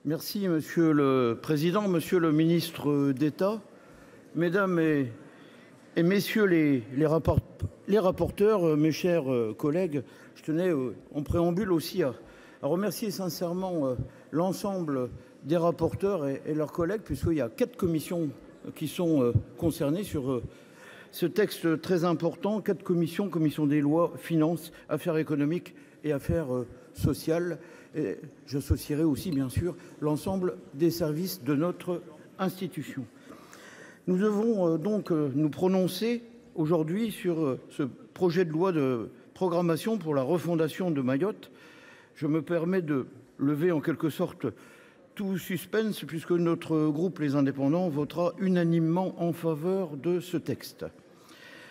Merci Monsieur le Président, Monsieur le Ministre d'État, Mesdames et Messieurs les rapporteurs, mes chers collègues. Je tenais en préambule aussi à remercier sincèrement l'ensemble des rapporteurs et leurs collègues, puisqu'il y a 4 commissions qui sont concernées sur ce texte très important. 4 commissions, commission des lois, finances, affaires économiques et affaires sociales. Et j'associerai aussi bien sûr l'ensemble des services de notre institution. Nous devons donc nous prononcer aujourd'hui sur ce projet de loi de programmation pour la refondation de Mayotte. Je me permets de lever en quelque sorte tout suspense puisque notre groupe Les Indépendants votera unanimement en faveur de ce texte.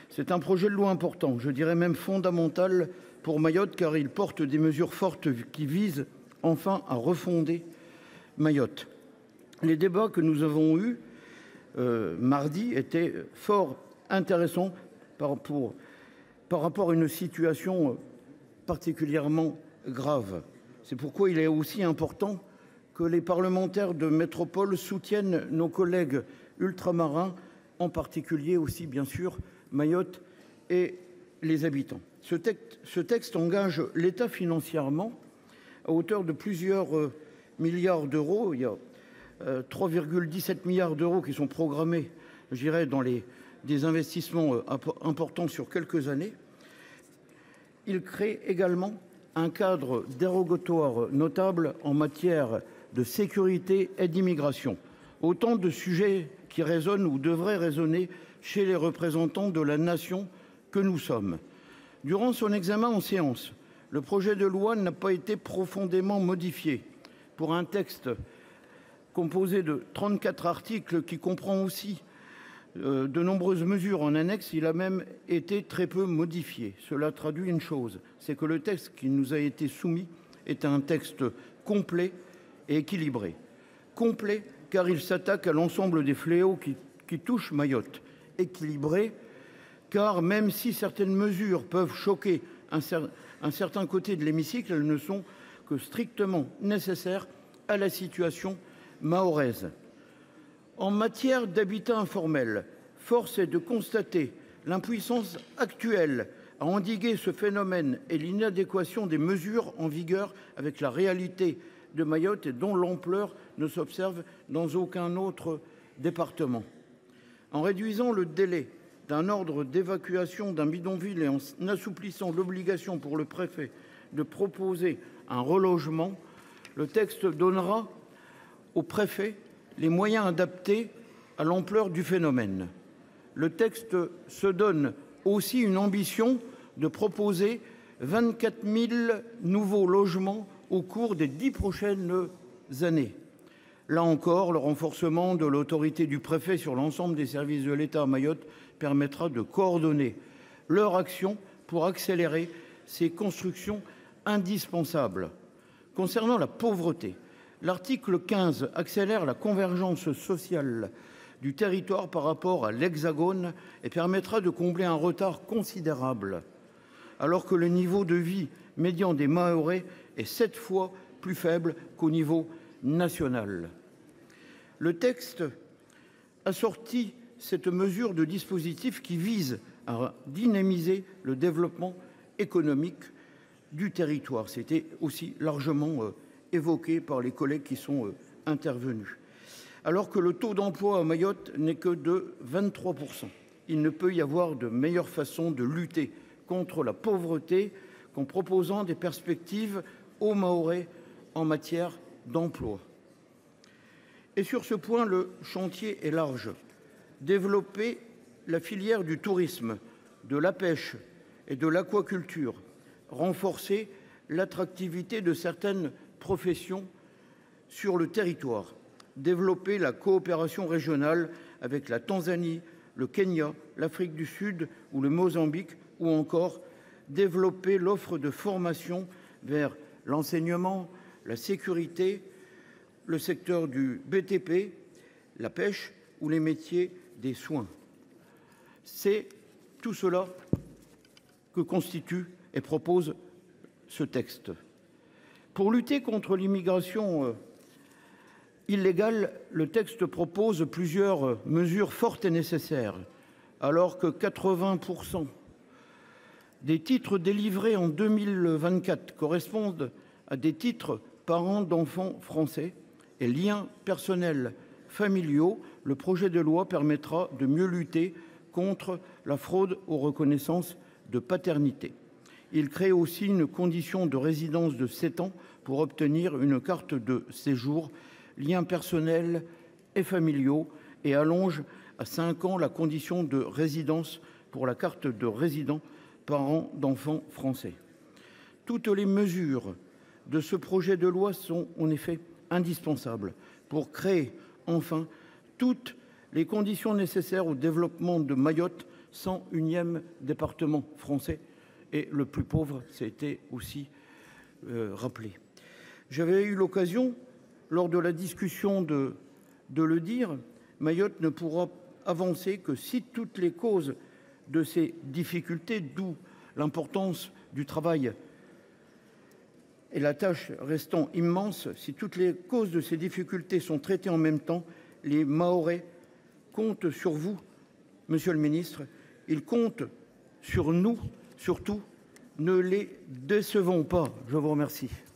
C'est un projet de loi important, je dirais même fondamental pour Mayotte, car il porte des mesures fortes qui visent enfin à refonder Mayotte. Les débats que nous avons eus mardi étaient fort intéressants par rapport à une situation particulièrement grave. C'est pourquoi il est aussi important que les parlementaires de métropole soutiennent nos collègues ultramarins, en particulier aussi bien sûr Mayotte et les habitants. Ce texte engage l'État financièrement à hauteur de plusieurs milliards d'euros. Il y a 3,17 milliards d'euros qui sont programmés, je dirais, dans des investissements importants sur quelques années. Il crée également un cadre dérogatoire notable en matière de sécurité et d'immigration. Autant de sujets qui résonnent ou devraient résonner chez les représentants de la nation que nous sommes. Durant son examen en séance, le projet de loi n'a pas été profondément modifié. Pour un texte composé de 34 articles qui comprend aussi de nombreuses mesures en annexe, il a même été très peu modifié. Cela traduit une chose, c'est que le texte qui nous a été soumis est un texte complet et équilibré. Complet car il s'attaque à l'ensemble des fléaux qui touchent Mayotte. Équilibré car même si certaines mesures peuvent choquer un certain côté de l'hémicycle, elles ne sont que strictement nécessaires à la situation mahoraise. En matière d'habitat informel, force est de constater l'impuissance actuelle à endiguer ce phénomène et l'inadéquation des mesures en vigueur avec la réalité de Mayotte et dont l'ampleur ne s'observe dans aucun autre département. En réduisant le délai d'un ordre d'évacuation d'un bidonville et en assouplissant l'obligation pour le préfet de proposer un relogement, le texte donnera au préfet les moyens adaptés à l'ampleur du phénomène. Le texte se donne aussi une ambition de proposer 24 000 nouveaux logements au cours des 10 prochaines années. Là encore, le renforcement de l'autorité du préfet sur l'ensemble des services de l'État à Mayotte permettra de coordonner leur action pour accélérer ces constructions indispensables. Concernant la pauvreté, l'article 15 accélère la convergence sociale du territoire par rapport à l'Hexagone et permettra de combler un retard considérable, alors que le niveau de vie médian des Mahorais est 7 fois plus faible qu'au niveau national. Le texte assortit cette mesure de dispositifs qui visent à dynamiser le développement économique du territoire. C'était aussi largement évoqué par les collègues qui sont intervenus. Alors que le taux d'emploi à Mayotte n'est que de 23%, il ne peut y avoir de meilleure façon de lutter contre la pauvreté qu'en proposant des perspectives aux Mahorais en matière d'emploi. Et sur ce point, le chantier est large. Développer la filière du tourisme, de la pêche et de l'aquaculture, renforcer l'attractivité de certaines professions sur le territoire, développer la coopération régionale avec la Tanzanie, le Kenya, l'Afrique du Sud ou le Mozambique, ou encore développer l'offre de formation vers l'enseignement, la sécurité, le secteur du BTP, la pêche ou les métiers des soins. C'est tout cela que constitue et propose ce texte. Pour lutter contre l'immigration illégale, le texte propose plusieurs mesures fortes et nécessaires. Alors que 80% des titres délivrés en 2024 correspondent à des titres parents d'enfants français et liens personnels familiaux, le projet de loi permettra de mieux lutter contre la fraude aux reconnaissances de paternité. Il crée aussi une condition de résidence de 7 ans pour obtenir une carte de séjour, liens personnels et familiaux, et allonge à 5 ans la condition de résidence pour la carte de résident parent d'enfants français. Toutes les mesures de ce projet de loi sont en effet indispensables pour créer enfin toutes les conditions nécessaires au développement de Mayotte, 101e département français et le plus pauvre, ça a été aussi rappelé. J'avais eu l'occasion, lors de la discussion, de le dire, Mayotte ne pourra avancer que si toutes les causes de ces difficultés, d'où l'importance du travail et la tâche restant immense, si toutes les causes de ces difficultés sont traitées en même temps, les Mahorais comptent sur vous, monsieur le ministre. Ils comptent sur nous, surtout. Ne les décevons pas. Je vous remercie.